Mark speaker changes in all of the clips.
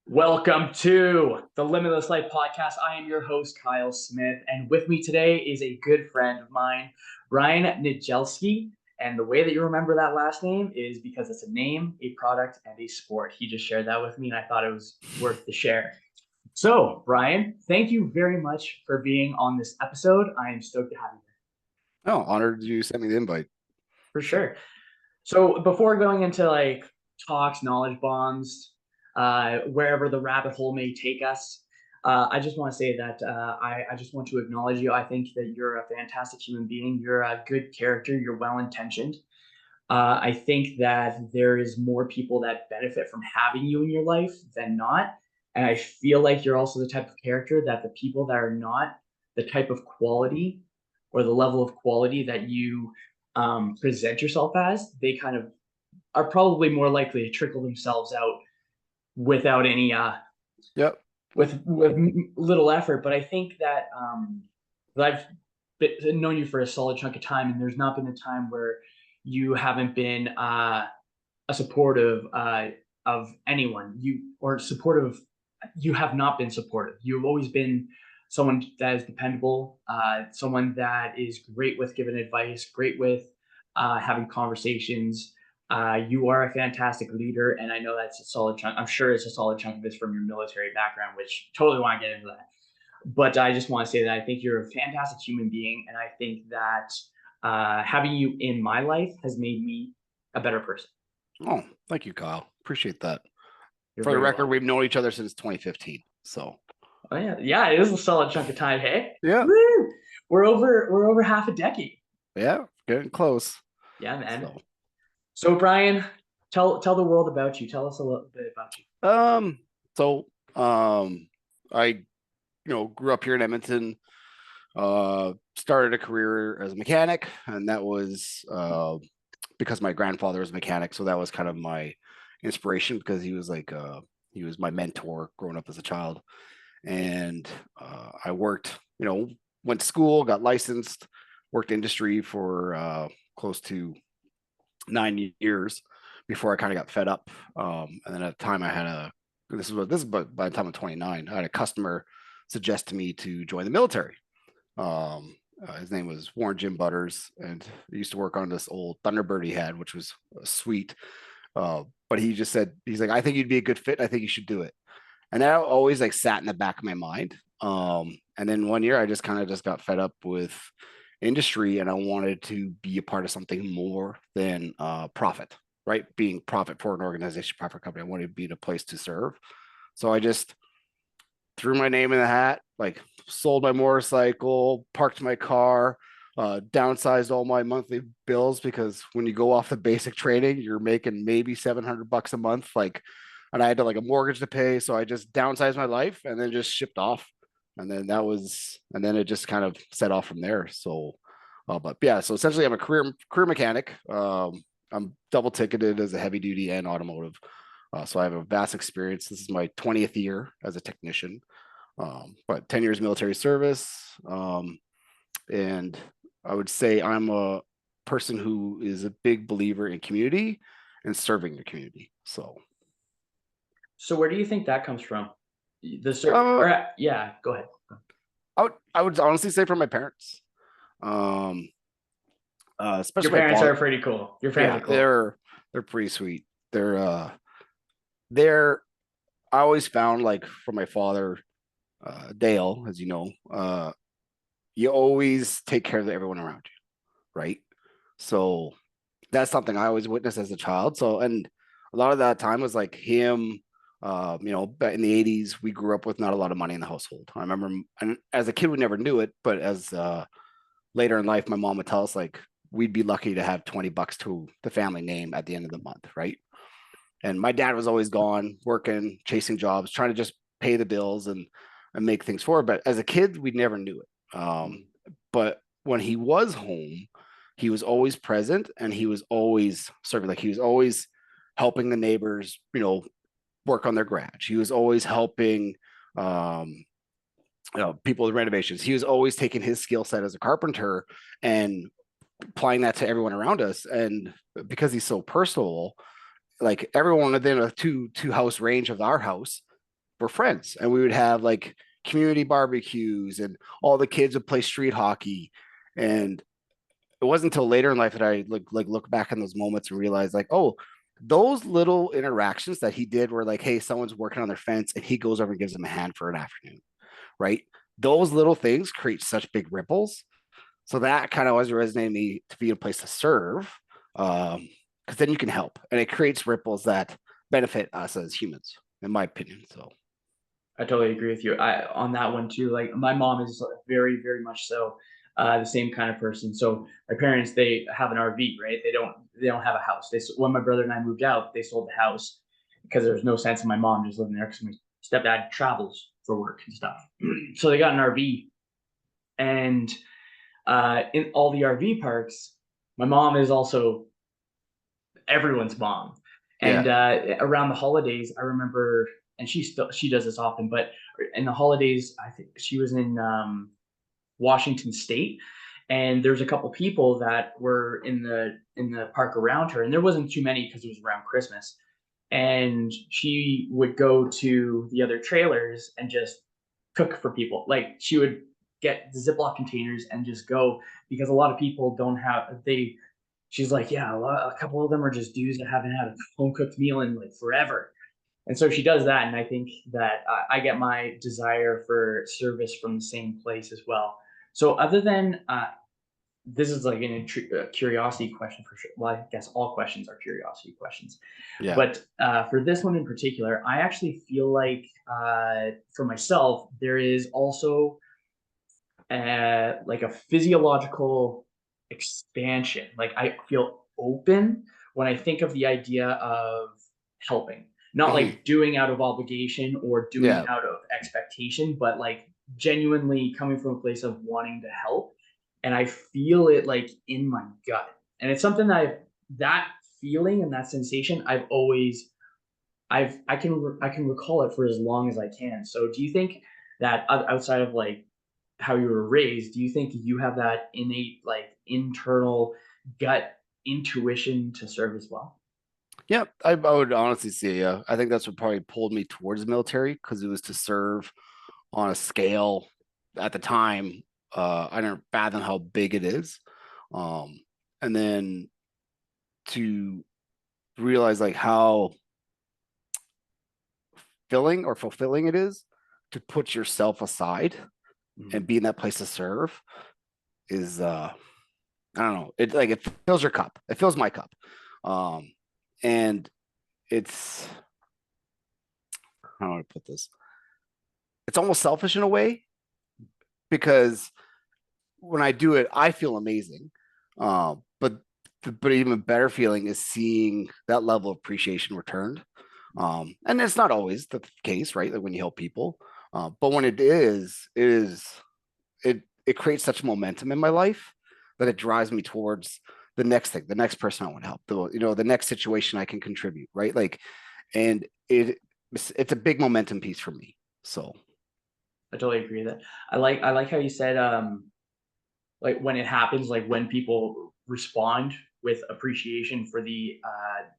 Speaker 1: Welcome to the Limitless Life podcast. I am your host, Kyle Smith, and with me today is a good friend of mine, Brian Nedjelski. And the way that you remember that last name is because it's a name, a product, and a sport. He just shared that with me, and I thought it was worth the share. So, Brian, thank you very much for being on this episode. I am stoked to have you here.
Speaker 2: Oh, honored you sent me the invite.
Speaker 1: For sure. So, before going into talks, knowledge bombs, wherever the rabbit hole may take us. I just want to say that I just want to acknowledge you. I think that you're a fantastic human being. You're a good character. You're well intentioned. I think that there is more people that benefit from having you in your life than not. And I feel like you're also the type of character that the people that are not the type of quality or the level of quality that you present yourself as, they kind of are probably more likely to trickle themselves out without any
Speaker 2: Yep.
Speaker 1: with little effort. But I think that I've known you for a solid chunk of time, and there's not been a time where you haven't been a supportive of anyone. You have not been supportive. You've always been someone that is dependable, someone that is great with giving advice, great with having conversations. You are a fantastic leader, and I know that's a solid chunk. I'm sure it's a solid chunk of this from your military background, which totally want to get into that. But I just want to say that I think you're a fantastic human being, and I think that having you in my life has made me a better person.
Speaker 2: Oh, thank you, Kyle. Appreciate that.
Speaker 1: You're
Speaker 2: For the
Speaker 1: very
Speaker 2: record,
Speaker 1: welcome.
Speaker 2: we've known each other since 2015. So
Speaker 1: Oh yeah, it is a solid chunk of time. Hey,
Speaker 2: yeah,
Speaker 1: woo! We're over half a decade.
Speaker 2: yeah, getting close.
Speaker 1: Yeah, man. So Brian, tell the world about you. Tell us a little bit about you.
Speaker 2: I grew up here in Edmonton. Started a career as a mechanic, and that was because my grandfather was a mechanic, so that was kind of my inspiration because he was he was my mentor growing up as a child. And I worked, went to school, got licensed, worked industry for close to 9 years before I kind of got fed up. And then at the time I had this is by the time I'm 29, I had a customer suggest to me to join the military. His name was Warren Jim Butters, and he used to work on this old Thunderbird he had, which was sweet. But he just said, he's like, I think you'd be a good fit. I think you should do it. And that always sat in the back of my mind. And then one year I just kind of just got fed up with industry, and I wanted to be a part of something more than profit, right? Being profit for an organization, profit company. I wanted to be in a place to serve. So I just threw my name in the hat, sold my motorcycle, parked my car, downsized all my monthly bills, because when you go off the basic training, you're making maybe $700 a month, and I had a mortgage to pay. So I just downsized my life and then just shipped off. And then it just kind of set off from there. So, but yeah, so essentially I'm a career mechanic. I'm double ticketed as a heavy duty and automotive. So I have a vast experience. This is my 20th year as a technician, but 10 years military service. And I would say I'm a person who is a big believer in community and serving the community.
Speaker 1: So where do you think that comes from? Yeah, go ahead.
Speaker 2: I would honestly say from my parents. Especially
Speaker 1: your parents are pretty cool. Your parents are
Speaker 2: cool. They're pretty sweet. I always found, from my father, Dale, as you know, you always take care of everyone around you, right? So that's something I always witnessed as a child. So, and a lot of that time was him. Back in the 80s, we grew up with not a lot of money in the household. I remember, and as a kid, we never knew it, but as later in life, my mom would tell us we'd be lucky to have $20 to the family name at the end of the month, right? And my dad was always gone, working, chasing jobs, trying to just pay the bills and make things forward. But as a kid, we never knew it. But when he was home, he was always present, and he was always serving. He was always helping the neighbors, work on their garage. He was always helping people with renovations. He was always taking his skill set as a carpenter and applying that to everyone around us. And because he's so personal, everyone within a two house range of our house were friends, and we would have like community barbecues, and all the kids would play street hockey. And it wasn't until later in life that I look back in those moments and realize like, oh, those little interactions that he did were like, hey, someone's working on their fence and he goes over and gives them a hand for an afternoon, right? Those little things create such big ripples. So that kind of always resonated me to be a place to serve, because then you can help, and it creates ripples that benefit us as humans, in my opinion. So
Speaker 1: I totally agree with you. I on that one too. Like my mom is very, very much so the same kind of person. So my parents, they have an RV, right? They don't have a house. When my brother and I moved out, they sold the house because there was no sense in my mom just living there because my stepdad travels for work and stuff. So they got an RV, and in all the RV parks, my mom is also everyone's mom. And
Speaker 2: yeah.
Speaker 1: around the holidays, I remember, and she does this often, but in the holidays, I think she was in Washington State, and there's a couple people that were in the park around her, and there wasn't too many because it was around Christmas. And she would go to the other trailers and just cook for people. Like she would get the Ziploc containers and just go because a lot of people don't have they. She's like, yeah, a couple of them are just dudes that haven't had a home cooked meal in like forever. And so she does that, and I think that I get my desire for service from the same place as well. So, other than this is like curiosity question for sure. Well, I guess all questions are curiosity questions,
Speaker 2: Yeah.
Speaker 1: but for this one in particular, I actually feel like for myself, there is also like a physiological expansion. Like I feel open when I think of the idea of helping, not
Speaker 2: Mhm.
Speaker 1: like doing out of obligation or doing
Speaker 2: Yeah.
Speaker 1: out of expectation, but like genuinely coming from a place of wanting to help. And I feel it like in my gut. And it's something that feeling and that sensation, I can recall it for as long as I can. So do you think that outside of like how you were raised, do you think you have that innate like internal gut intuition to serve as well?
Speaker 2: Yeah, I would honestly say, yeah. I think that's what probably pulled me towards the military, because it was to serve on a scale at the time. I didn't fathom how big it is. Um, and then to realize like how filling or fulfilling it is to put yourself aside and
Speaker 1: Mhm.
Speaker 2: be in that place to serve is I don't know. It like it fills your cup. It fills my cup. Um and it's how do I put this? It's almost selfish in a way, because when I do it, I feel amazing. But even better feeling is seeing that level of appreciation returned. And it's not always the case, right? Like when you help people, but when it creates such momentum in my life that it drives me towards the next thing, the next person I want to help, the next situation I can contribute, right? Like, and it's a big momentum piece for me. So
Speaker 1: I totally agree with that. I like how you said like when it happens, like when people respond with appreciation for the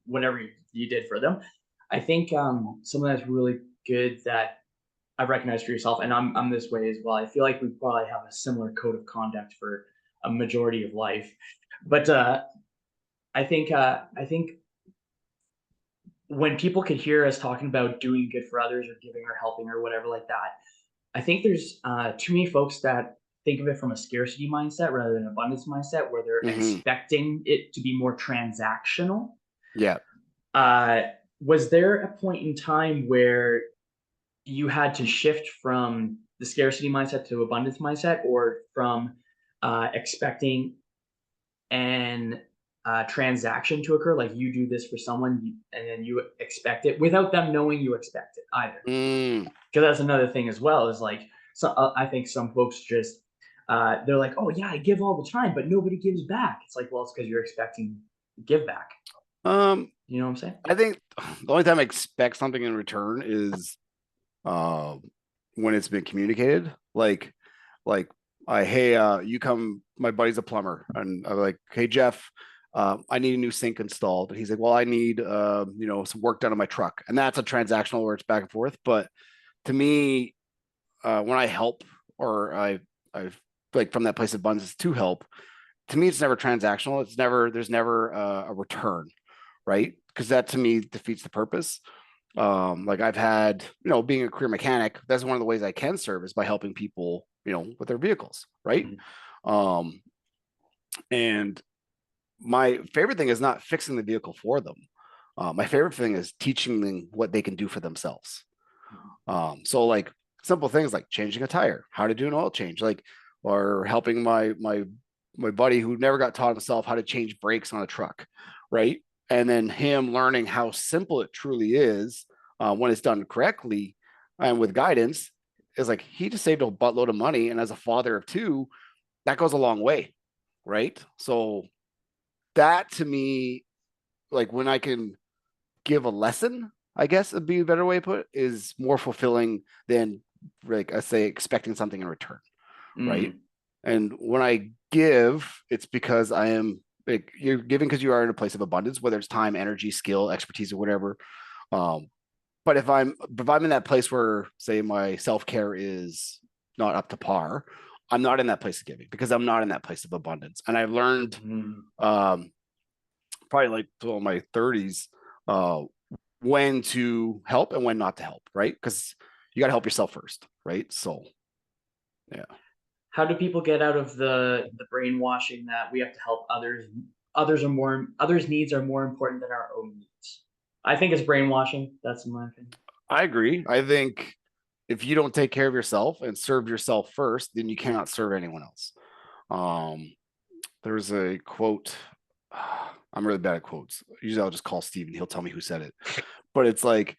Speaker 1: whatever you did for them. I think something that's really good that I recognize for yourself, and I'm this way as well. I feel like we probably have a similar code of conduct for a majority of life, but I think when people could hear us talking about doing good for others or giving or helping or whatever like that, I think there's too many folks that think of it from a scarcity mindset rather than an abundance mindset, where they're
Speaker 2: mhm.
Speaker 1: expecting it to be more transactional.
Speaker 2: Yeah.
Speaker 1: Uh, was there a point in time where you had to shift from the scarcity mindset to abundance mindset, or from expecting an transaction to occur, like you do this for someone and then you expect it without them knowing you expect it either?
Speaker 2: Mm.
Speaker 1: Because that's another thing as well, is like I think some folks just they're like, oh yeah, I give all the time but nobody gives back. It's like, well, it's because you're expecting give back.
Speaker 2: Um,
Speaker 1: You know what I'm saying?
Speaker 2: I think the only time I expect something in return is um when it's been communicated. Like I hey, you come, my buddy's a plumber, and I'm like, hey Jeff, I need a new sink installed. And he's like, well, I need some work done on my truck. And that's a transactional where it's back and forth. But to me, when I help or I've like from that place of abundance to help, to me, it's never transactional. There's never a return, right? Because that to me defeats the purpose. Like I've had, being a career mechanic, that's one of the ways I can serve is by helping people, with their vehicles, right? Um, and my favorite thing is not fixing the vehicle for them. My favorite thing is teaching them what they can do for themselves. So like simple things like changing a tire, how to do an oil change, like, or helping my buddy who never got taught himself how to change brakes on a truck, right? And then him learning how simple it truly is when it's done correctly and with guidance is like he just saved a buttload of money. And as a father of two, that goes a long way, right? So that to me, like when I can give a lesson, I guess would be a better way to put it, is more fulfilling than like I say expecting something in return, right? And when I give, it's because I am like you're giving because you are in a place of abundance, whether it's time, energy, skill, expertise, or whatever. But if I'm in that place where say my self-care is not up to par, I'm not in that place of giving because I'm not in that place of abundance. And I've learned probably like till my 30s when to help and when not to help, right? Because you got to help yourself first, right? So yeah.
Speaker 1: How do people get out of the brainwashing that we have to help others? Others' needs are more important than our own needs. I think it's brainwashing. That's my opinion.
Speaker 2: I agree. I think if you don't take care of yourself and serve yourself first, then you cannot serve anyone else. There's a quote. I'm really bad at quotes. Usually I'll just call Steve and he'll tell me who said it. But it's like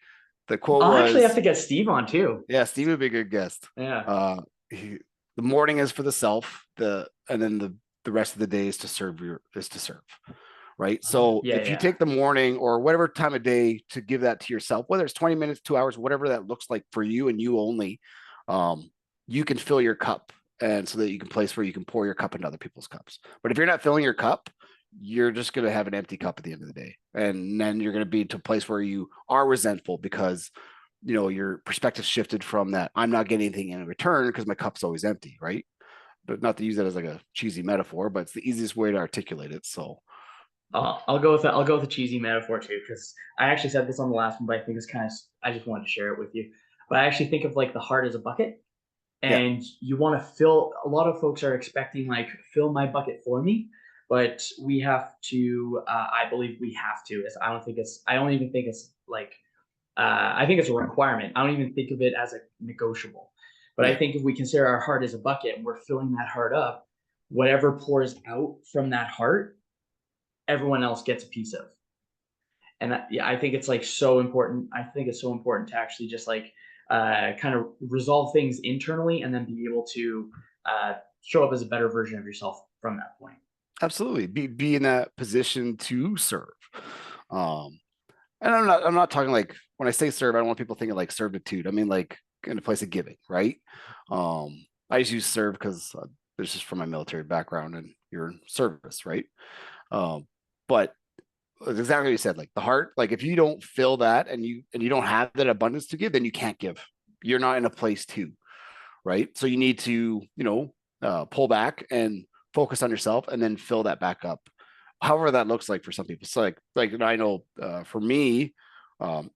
Speaker 2: the quote
Speaker 1: I'll actually have
Speaker 2: was,
Speaker 1: to get Steve on too.
Speaker 2: yeah, Steve would be a good guest.
Speaker 1: Yeah.
Speaker 2: The morning is for the self, and then the rest of the day is to serve right? So
Speaker 1: Yeah,
Speaker 2: if you
Speaker 1: yeah.
Speaker 2: take the morning or whatever time of day to give that to yourself, whether it's 20 minutes, 2 hours, whatever that looks like for you and you only, you can fill your cup and so that you can place where you can pour your cup into other people's cups. But if you're not filling your cup, you're just going to have an empty cup at the end of the day. And then you're going to be to a place where you are resentful because your perspective shifted from that I'm not getting anything in return because my cup's always empty, right? But not to use that as like a cheesy metaphor, but it's the easiest way to articulate it. So
Speaker 1: I'll go with that. I'll go with a cheesy metaphor too, because I actually said this on the last one, but I think it's kind of. I just wanted to share it with you. But I actually think of like the heart as a bucket,
Speaker 2: yeah,
Speaker 1: and you want to fill. A lot of folks are expecting like fill my bucket for me, but we have to. I believe we have to. I don't think it's. I don't even think it's like. I think it's a requirement. I don't even think of it as a negotiable. But I
Speaker 2: yeah,
Speaker 1: think if we consider our heart as a bucket and we're filling that heart up, whatever pours out from that heart, everyone else gets a piece of. And yeah, I think it's like so important. I think it's so important to actually just like kind of resolve things internally and then be able to show up as a better version of yourself from that point.
Speaker 2: absolutely. Be in that position to serve. Um, and I'm not talking like when I say serve, I don't want people thinking like servitude. I mean like in a place of giving, right? I just use serve because this is from my military background and your service, right? But it's exactly what you said, like the heart, like if you don't fill that and you don't have that abundance to give, then you can't give. You're not in a place to, right? So you need to, pull back and focus on yourself and then fill that back up. However that looks like for some people. So like I know for me,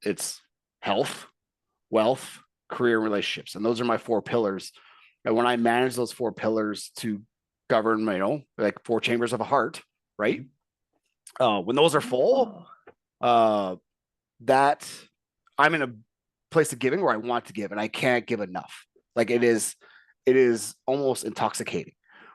Speaker 2: it's health, wealth, career, and relationships. And those are my four pillars. And when I manage those four pillars to govern my, like four chambers of a heart, right? When those are full, that I'm in a place of giving where I want to give and I can't give enough. Like it is almost intoxicating,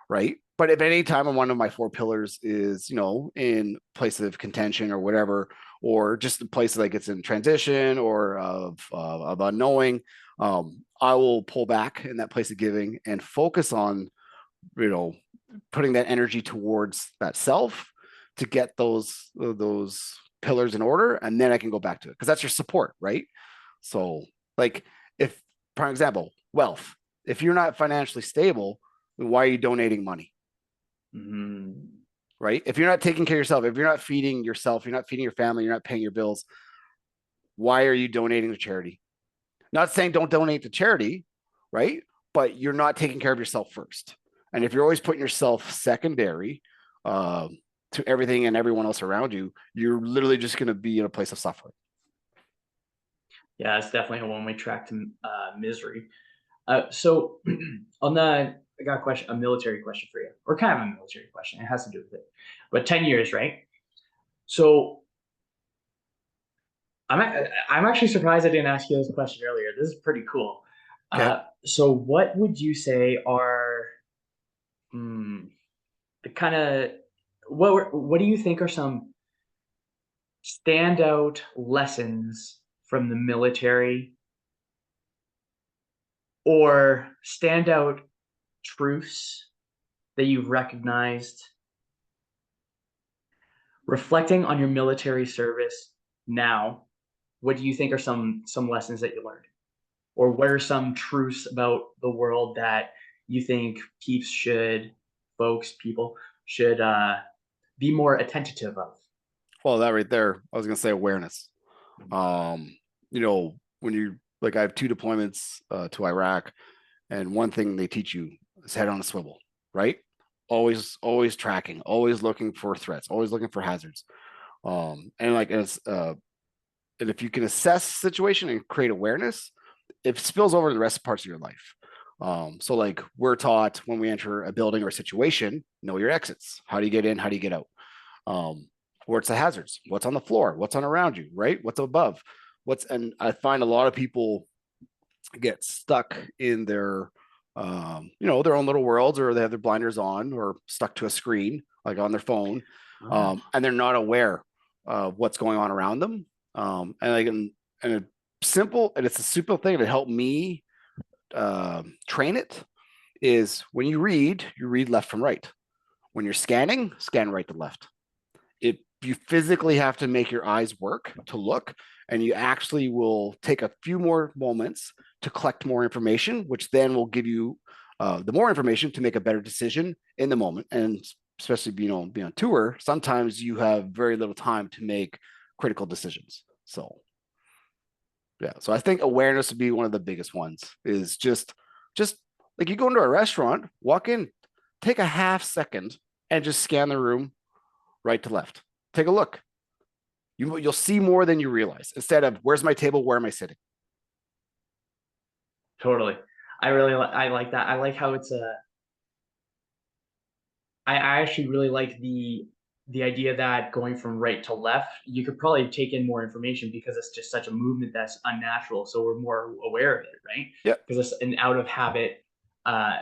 Speaker 2: right? But if any time one of my four pillars is, in place of contention or whatever, or just a place like it's in transition or of unknowing, I will pull back in that place of giving and focus on, putting that energy towards that self to get those pillars in order, and then I can go back to it because that's your support, right? So, like, if, for example, wealth, if you're not financially stable, then why are you donating money? Right? If you're not taking care of yourself, if you're not feeding yourself, you're not feeding your family, you're not paying your bills, why are you donating to charity? Not saying don't donate to charity, right? But you're not taking care of yourself first. And if you're always putting yourself secondary uh, to everything and everyone else around you, you're literally just going to be in a place of suffering.
Speaker 1: Yeah, it's definitely a one-way track to misery. So on the, I got a question, a military question for you, or kind of a military question. It has to do with it. But 10 years, right? So I'm actually surprised I didn't ask you this question earlier. This is pretty cool.
Speaker 2: Okay.
Speaker 1: So what would you say are hmm, the kind of what do you think are some standout lessons from the military or standout truths that you've recognized reflecting on your military service now? What do you think are some lessons that you learned? Or what are some truths about the world that you think people should be more attentive of?
Speaker 2: Well, that right there, I was going to say awareness. You know, when you like, I have 2 deployments to Iraq, and one thing they teach you is head on a swivel, right? Always tracking, always looking for threats, always looking for hazards. And like, and if you can assess the situation and create awareness, it spills over to the rest of parts of your life. So like we're taught when we enter a building or a situation, know your exits. How do you get in? How do you get out? What's the hazards? What's on the floor? What's on around you? Right? What's above? And I find a lot of people get stuck in their, their own little worlds, or they have their blinders on, or stuck to a screen, like on their phone,
Speaker 1: Oh,
Speaker 2: and they're not aware of what's going on around them. And like, and it's a simple thing that helped me train it is when you read left from right. When you're scanning, scan right to left. You physically have to make your eyes work to look, and you actually will take a few more moments to collect more information, which then will give you the more information to make a better decision in the moment. And especially being on tour, sometimes you have very little time to make critical decisions. So yeah, so I think awareness would be one of the biggest ones. Is just like you go into a restaurant, walk in, take a half second, and just scan the room right to left. Take a look. You'll see more than you realize. Instead of where's my table, where am I sitting?
Speaker 1: totally. I like that. I like how it's a. I actually really like the idea that going from right to left, you could probably take in more information because it's just such a movement that's unnatural. So we're more aware of it, right?
Speaker 2: Yeah,
Speaker 1: Because it's an out of habit. Uh,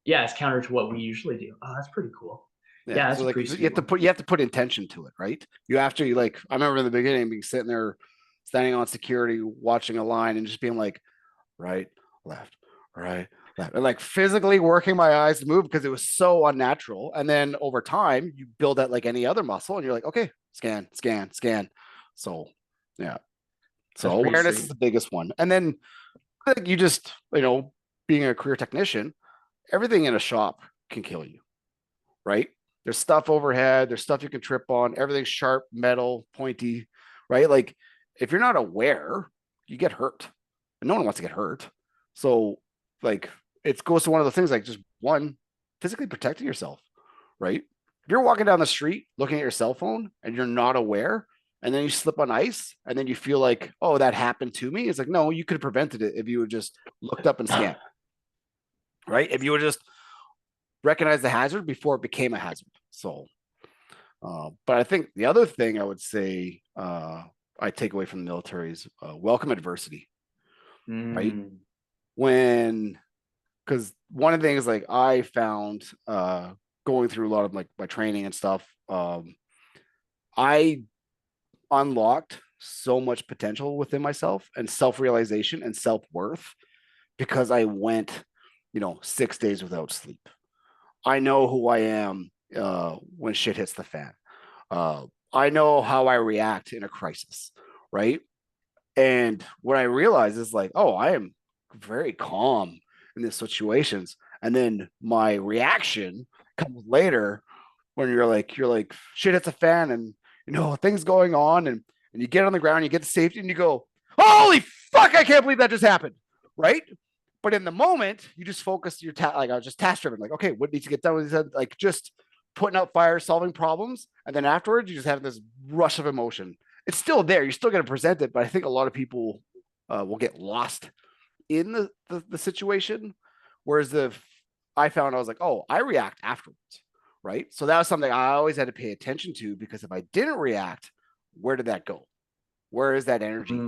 Speaker 1: yeah, it's counter to what we usually do. Oh, that's pretty cool.
Speaker 2: yeah.
Speaker 1: Yeah, that's
Speaker 2: So
Speaker 1: a
Speaker 2: like
Speaker 1: pretty sweet one.
Speaker 2: you have to put intention to it, right? You have to like I remember in the beginning being sitting there, standing on security, watching a line, and just being like, right, left, right, left, and like physically working my eyes to move because it was so unnatural. And then over time, you build that like any other muscle, and you're like, okay, scan, scan, scan. So yeah, so
Speaker 1: That's pretty
Speaker 2: awareness is
Speaker 1: sweet.
Speaker 2: the biggest one, and then like you just being a career technician, everything in a shop can kill you, right? There's stuff overhead, there's stuff you can trip on, everything's sharp, metal, pointy, right? Like if you're not aware, you get hurt. And no one wants to get hurt. So like it goes to one of the things like just one, physically protecting yourself, right? If you're walking down the street looking at your cell phone and you're not aware, and then you slip on ice and then you feel like, oh, that happened to me. It's like, no, you could have prevented it if you had just looked up and scanned, right? If you would just recognize the hazard before it became a hazard. So, but I think the other thing I would say I take away from the military is welcome adversity, right?
Speaker 1: Mm.
Speaker 2: When, because one of the things like I found going through a lot of like my training and stuff, I unlocked so much potential within myself and self realization and self worth because I went, 6 days without sleep. I know who I am when shit hits the fan. Uh, I know how I react in a crisis, right? And what I realize is like, oh, I am very calm in these situations. And then my reaction comes later when you're like, shit hits a fan and things going on and you get on the ground, you get to safety and you go, holy fuck, I can't believe that just happened. Right. But in the moment, you just focus your like I was just task driven, like, okay, what needs to get done with this? Like just putting out fires, solving problems. And then afterwards, you just have this rush of emotion. It's still there. You're still going to present it. But I think a lot of people will get lost in the situation. Whereas I found I was like, oh, I react afterwards. Right. So that was something I always had to pay attention to, because if I didn't react, where did that go? Where is that energy?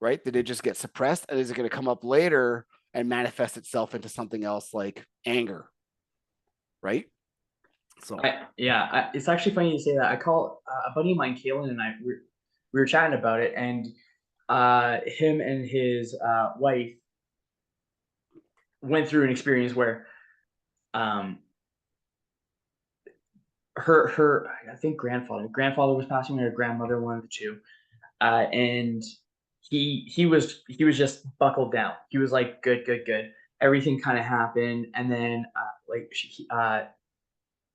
Speaker 2: Right? Did it just get suppressed? And is it going to come up later and manifest itself into something else like anger? Right? So
Speaker 1: it's actually funny you say that. I call a buddy of mine, Kalen, and we were chatting about it, and him and his wife went through an experience where um, her I think grandfather was passing away, or grandmother, one of the two, and he was just buckled down. He was like, good, good, good. Everything kind of happened, and then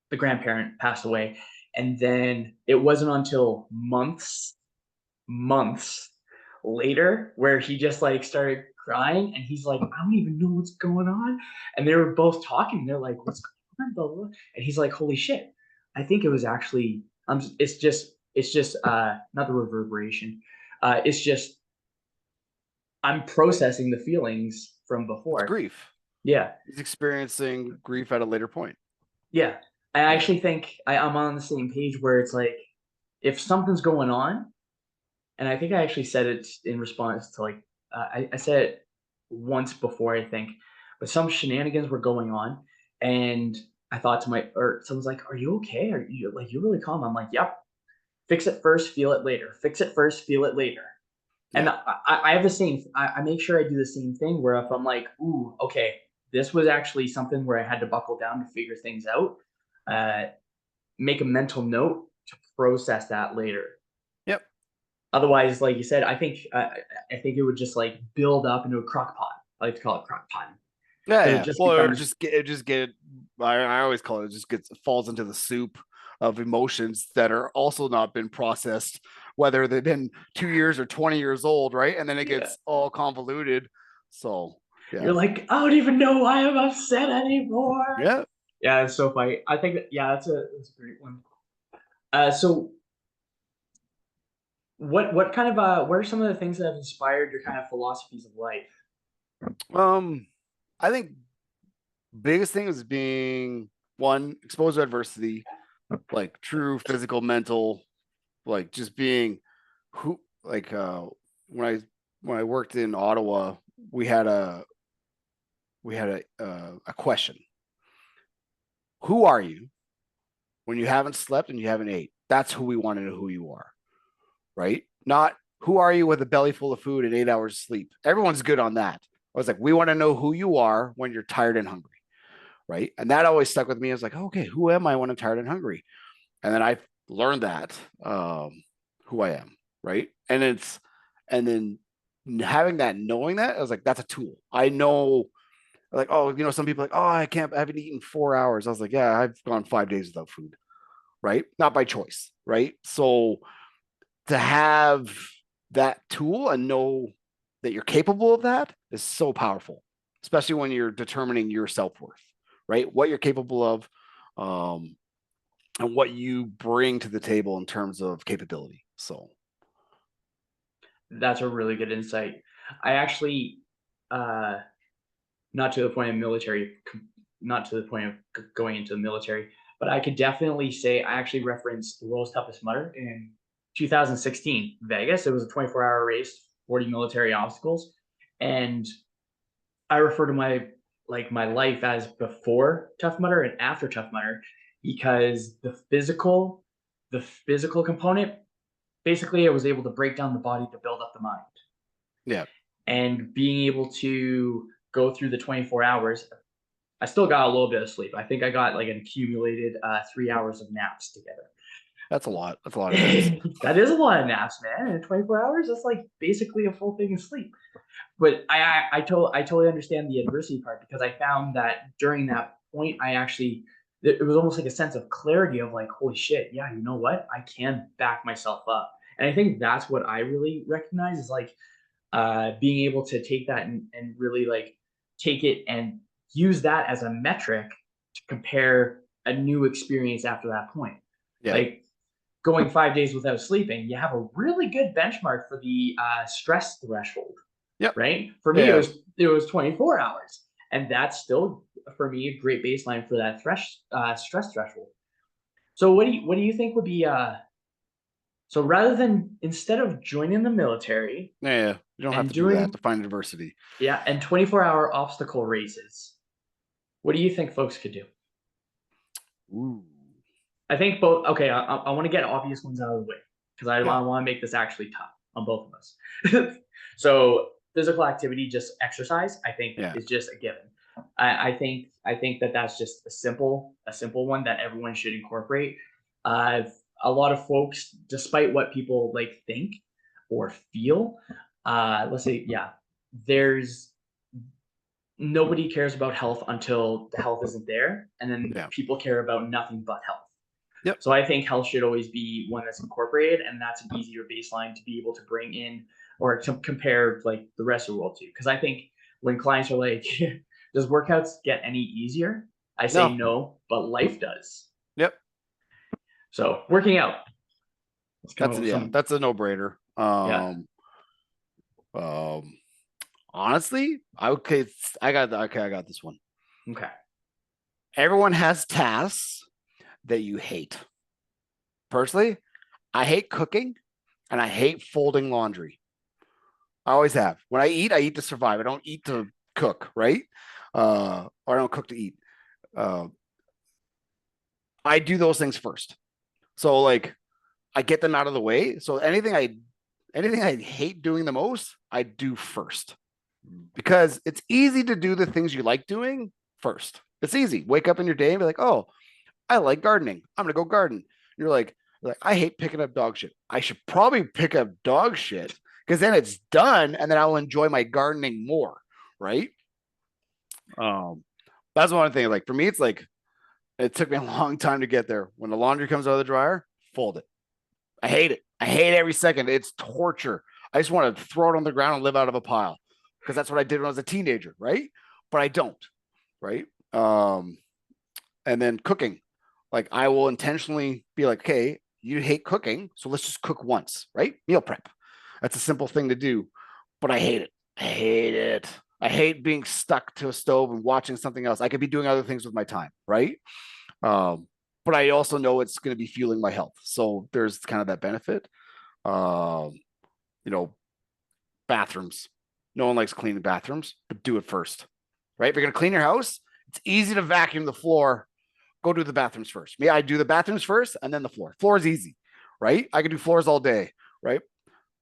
Speaker 1: the grandparent passed away, and then it wasn't until months later where he just like started crying, and he's like, I don't even know what's going on. And they were both talking. They're like, what's going on, blah, blah, blah. And he's like, holy shit. I think it was actually it's just not the reverberation. It's just I'm processing the feelings from
Speaker 2: it's
Speaker 1: before.
Speaker 2: grief.
Speaker 1: Yeah.
Speaker 2: He's experiencing grief at a later point.
Speaker 1: Yeah. I actually think I'm on the same page where it's like, if something's going on, and I think I actually said it in response to like I said it once before, I think, but some shenanigans were going on, and I thought to my or someone's like, "Are you okay? Are you like you really calm?" I'm like, "Yep. Fix it first, feel it later. Fix it first, feel it later." And
Speaker 2: Yeah.
Speaker 1: I have the same. I make sure I do the same thing. Where if I'm like, "Ooh, okay, this was actually something where I had to buckle down to figure things out," uh, make a mental note to process that later.
Speaker 2: Yep.
Speaker 1: Otherwise, like you said, I think it would just like build up into a crock pot. I like to call it crock pot
Speaker 2: Yeah,
Speaker 1: because it
Speaker 2: yeah.
Speaker 1: just
Speaker 2: Well, or
Speaker 1: becomes
Speaker 2: just get. I always call it just gets falls into the soup of emotions that are also not been processed, whether they've been 2 years or 20 years old, right? And then it
Speaker 1: yeah.
Speaker 2: gets all convoluted. So yeah,
Speaker 1: You're like, I don't even know why I'm upset anymore.
Speaker 2: yeah.
Speaker 1: Yeah, it's so funny. I think that's a great one. So what kind of what are some of the things that have inspired your kind of philosophies of life?
Speaker 2: I think biggest thing is being one exposed to adversity, like true physical, mental, like just being who like when I worked in Ottawa, we had a a question. Who are you when you haven't slept and you haven't ate? That's who we want to know who you are, right? Not who are you with a belly full of food and 8 hours of sleep. Everyone's good on that. I was like, we want to know who you are when you're tired and hungry, right? And that always stuck with me. I was like, okay, who am I when I'm tired and hungry? And then I learned that who I am, right? And then having that, knowing that, I was like, that's a tool. I know, like, oh, some people are like, oh, I haven't eaten 4 hours. I was like, yeah, I've gone 5 days without food, right? Not by choice, right? So to have that tool and know that you're capable of that is so powerful, especially when you're determining your self-worth, right? What you're capable of, and what you bring to the table in terms of capability. So
Speaker 1: That's a really good insight. I actually uh not to the point of military, not to the point of going into the military, but I could definitely say I actually referenced the world's toughest mudder in 2016 Vegas. It was a 24-hour race, 40 military obstacles, and I refer to my life as before Tough Mudder and after Tough Mudder because the physical component, basically I was able to break down the body to build up the mind,
Speaker 2: yeah,
Speaker 1: and being able to go through the 24 hours. I still got a little bit of sleep. I think I got like an accumulated 3 hours of naps together.
Speaker 2: that's a lot. That's a lot of naps.
Speaker 1: That is a lot of naps, man. In 24 hours, that's like basically a full thing of sleep. But I totally understand the adversity part, because I found that during that point, I actually it was almost like a sense of clarity of like, holy shit, yeah, you know what? I can back myself up. And I think that's what I really recognize is like being able to take that and really like take it and use that as a metric to compare a new experience after that point.
Speaker 2: Yeah.
Speaker 1: Like going 5 days without sleeping, you have a really good benchmark for the stress threshold,
Speaker 2: Yep.
Speaker 1: right? For me,
Speaker 2: Yeah.
Speaker 1: it was 24 hours, and that's still for me a great baseline for that stress threshold. So what do you think would be so rather than instead of joining the military
Speaker 2: Yeah. You don't have
Speaker 1: and
Speaker 2: to do that
Speaker 1: doing
Speaker 2: to find diversity.
Speaker 1: yeah and 24-hour obstacle races, what do you think folks could do?
Speaker 2: Ooh.
Speaker 1: I think both. Okay, I want to get obvious ones out of the way because
Speaker 2: Yeah.
Speaker 1: I want to make this actually tough on both of us. So physical activity, just exercise, I think
Speaker 2: Yeah.
Speaker 1: is just a given. I think that that's just a simple one that everyone should incorporate. Uh, a lot of folks, despite what people like think or feel, let's say, yeah, there's nobody cares about health until the health isn't there, and then
Speaker 2: Yeah.
Speaker 1: people care about nothing but health.
Speaker 2: Yep.
Speaker 1: So I think health should always be one that's incorporated, and that's an easier baseline to be able to bring in or to compare like the rest of the world to. Because I think when clients are like, "Does workouts get any easier?" I say
Speaker 2: No.
Speaker 1: no, but life does.
Speaker 2: Yep.
Speaker 1: So working out, let's come up with some.
Speaker 2: That's a no-brainer.
Speaker 1: Yeah.
Speaker 2: Um Honestly, okay, I got this one.
Speaker 1: Okay.
Speaker 2: Everyone has tasks that you hate. Personally, I hate cooking and I hate folding laundry. I always have. When I eat to survive. I don't eat to cook, right? Or I don't cook to eat. Uh, I do those things first. So like I get them out of the way. So anything I hate doing the most, I do first. Because it's easy to do the things you like doing first. It's easy. Wake up in your day and be like, oh, I like gardening. I'm gonna go garden. You're like, I hate picking up dog shit. I should probably pick up dog shit because then it's done and then I'll enjoy my gardening more. Right. Um, that's one thing. Like for me, it's like it took me a long time to get there. When the laundry comes out of the dryer, fold it. I hate it. I hate every second. It's torture. I just want to throw it on the ground and live out of a pile because that's what I did when I was a teenager, right? But I don't, right? And then cooking, like I will intentionally be like, okay, you hate cooking, so let's just cook once, right? Meal prep. That's a simple thing to do, but I hate it. I hate it. I hate being stuck to a stove and watching something else. I could be doing other things with my time, right? Um, but I also know it's going to be fueling my health. So there's kind of that benefit. Um, you know, bathrooms. No one likes cleaning bathrooms, but do it first, right? If you're going to clean your house, it's easy to vacuum the floor. Go do the bathrooms first. Me, I do the bathrooms first and then the floor. Floor is easy, right? I can do floors all day, right?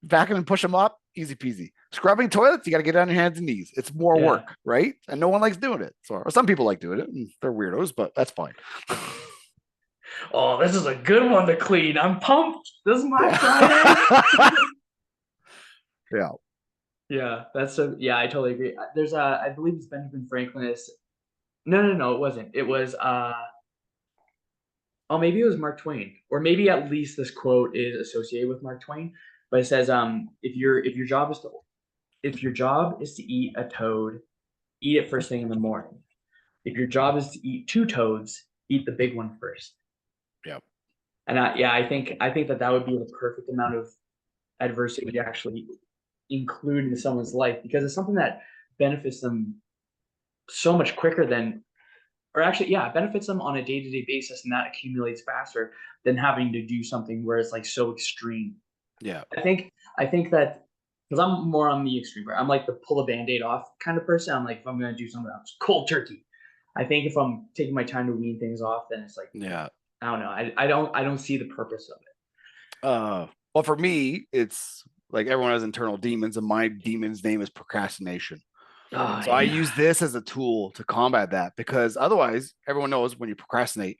Speaker 2: Vacuum and push them up, easy peasy. Scrubbing toilets, you got to get on your hands and knees. It's more
Speaker 1: Yeah.
Speaker 2: work, right? And no one likes doing it. So, or some people like doing it. And they're weirdos, but that's fine.
Speaker 1: Oh, this is a good one to clean. I'm pumped. This is my
Speaker 2: Yeah.
Speaker 1: Friday.
Speaker 2: Yeah.
Speaker 1: Yeah, that's a yeah, I totally agree. There's a I believe it's Benjamin Franklin is no, it wasn't. It was oh maybe it was Mark Twain. Or maybe at least this quote is associated with Mark Twain. But it says if your job is to eat a toad, eat it first thing in the morning. If your job is to eat two toads, eat the big one first.
Speaker 2: Yep.
Speaker 1: And yeah, I think that that would be the perfect amount of adversity to actually include in someone's life because it's something that benefits them so much quicker than or actually yeah it benefits them on a day-to-day basis and that accumulates faster than having to do something where it's like so extreme.
Speaker 2: Yeah.
Speaker 1: I think that because I'm more on the extreme I'm like the pull a band-aid off kind of person. I'm like if I'm going to do something else cold turkey. I think if I'm taking my time to wean things off then it's like
Speaker 2: Yeah.
Speaker 1: I don't know. I don't see the purpose of it.
Speaker 2: Well, for me, it's like everyone has internal demons, and my demon's name is procrastination.
Speaker 1: Oh
Speaker 2: So I
Speaker 1: yeah.
Speaker 2: use this as a tool to combat that because otherwise, everyone knows when you procrastinate,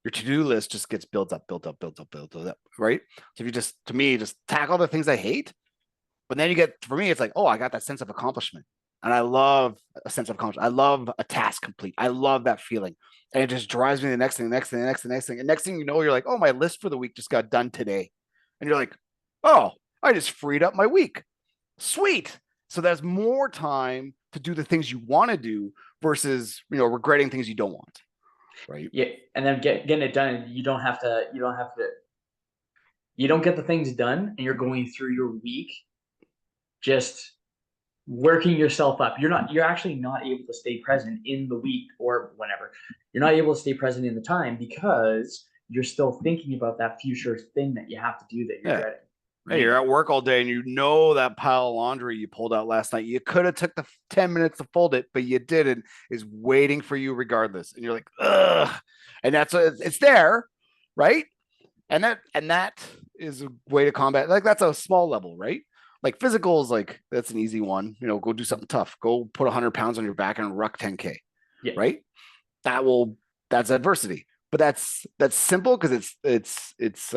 Speaker 2: your to-do list just gets built up, built up, built up, built up, right? So if you just, to me, just tackle the things I hate, but then you get, for me, it's like, oh, I got that sense of accomplishment. And I love a sense of accomplishment. I love a task complete. I love that feeling. And it just drives me to the next thing, the next thing, the next thing, the next thing. And next thing you know, you're like, oh, my list for the week just got done today. And you're like, oh, I just freed up my week. Sweet. So there's more time to do the things you want to do versus, regretting things you don't want. Right.
Speaker 1: Yeah. And then getting it done. You don't get the things done, and you're going through your week just working yourself up. You're actually not able to stay present in the week or whenever. You're not able to stay present in the time because you're still thinking about that future thing that you have to do that you're dreading.
Speaker 2: Right? Hey, you're at work all day and that pile of laundry you pulled out last night, you could have took the 10 minutes to fold it, but you didn't, is waiting for you regardless. And you're like, ugh. And that's what it's there, right? And that is a way to combat. Like, that's a small level, right? Like, physical is like, that's an easy one. Go do something tough. Go put 100 pounds on your back and ruck 10K.
Speaker 1: Yeah.
Speaker 2: Right? That's adversity. But that's simple because it's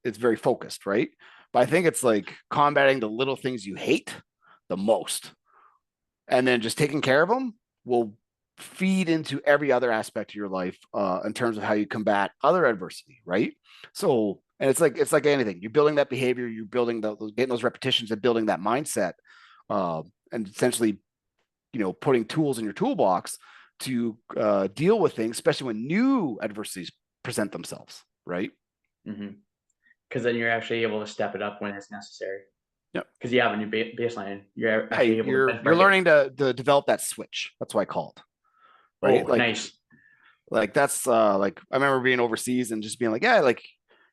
Speaker 2: very focused, right? But I think it's like combating the little things you hate the most, and then just taking care of them will feed into every other aspect of your life, in terms of how you combat other adversity, right? So, and it's like anything. You're building that behavior, you're building getting those repetitions and building that mindset, and essentially, putting tools in your toolbox to deal with things, especially when new adversities present themselves, right?
Speaker 1: Mm-hmm. Because then you're actually able to step it up when it's necessary.
Speaker 2: Yeah.
Speaker 1: Because you have a new baseline. You're
Speaker 2: learning to develop that switch. That's what I call it. Right.
Speaker 1: Oh, nice.
Speaker 2: Like, that's like, I remember being overseas and just being like, yeah, like,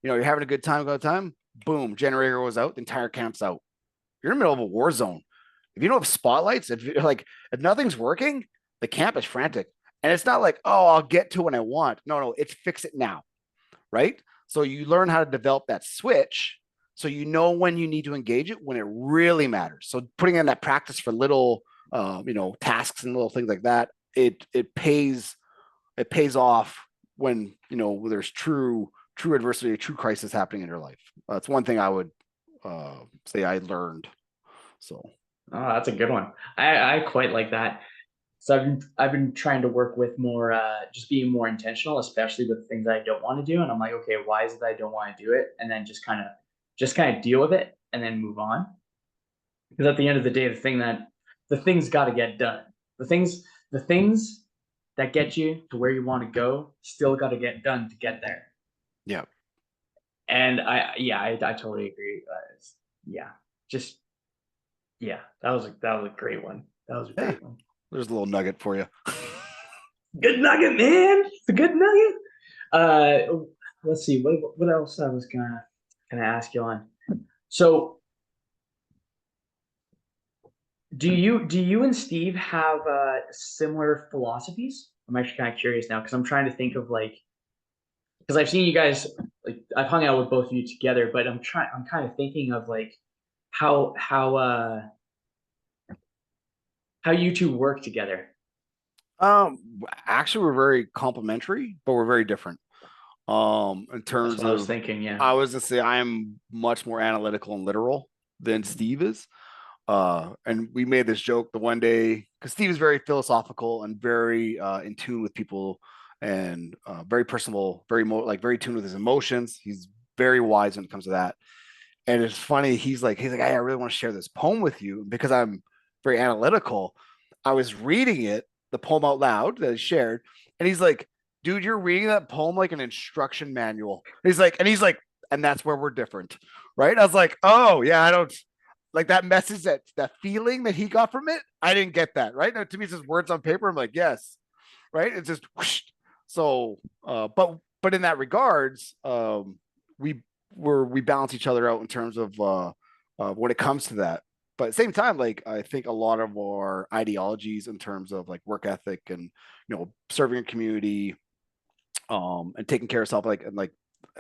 Speaker 2: you're having a good time. Boom, generator goes out, the entire camp's out. You're in the middle of a war zone. If you don't have spotlights, if nothing's working, the camp is frantic. And it's not like, oh, I'll get to when I want. No, it's fix it now. Right. So you learn how to develop that switch, so when you need to engage it when it really matters. So putting in that practice for little, tasks and little things like that, it pays off when there's true adversity, true crisis happening in your life. That's one thing I would say I learned. So,
Speaker 1: oh, that's a good one. I quite like that. So I've been trying to work with more, just being more intentional, especially with things I don't want to do. And I'm like, okay, why is it that I don't want to do it? And then just kind of deal with it and then move on. Because at the end of the day, the things got to get done. The things that get you to where you want to go still got to get done to get there.
Speaker 2: Yeah.
Speaker 1: And I totally agree. That was a great one. That was a great one.
Speaker 2: There's a little nugget for you.
Speaker 1: Good nugget, man. It's a good nugget. Let's see. What else I was gonna ask you on. So, do you and Steve have similar philosophies? I'm actually kind of curious now because I'm trying to think of because I've seen you guys, I've hung out with both of you together, but I'm kind of thinking of how you two work together.
Speaker 2: Actually, we're very complementary, but we're very different. In terms of,
Speaker 1: I was thinking, yeah.
Speaker 2: I was gonna say I'm much more analytical and literal than Steve is. And we made this joke the one day because Steve is very philosophical and very in tune with people, and very personable, very tuned with his emotions. He's very wise when it comes to that. And it's funny. He's like, hey, I really want to share this poem with you because I'm very analytical. I was reading the poem out loud that he shared, and he's like, dude, you're reading that poem like an instruction manual. He's like, and that's where we're different, right? I was like, oh yeah, I don't like that message, that feeling that he got from it. I didn't get that, right? Now, to me, it's just words on paper. I'm like, yes, right? It's just whoosh. So, but in that regards, we balance each other out in terms of when it comes to that. But at the same time, I think a lot of our ideologies in terms of work ethic and serving a community, and taking care of self, and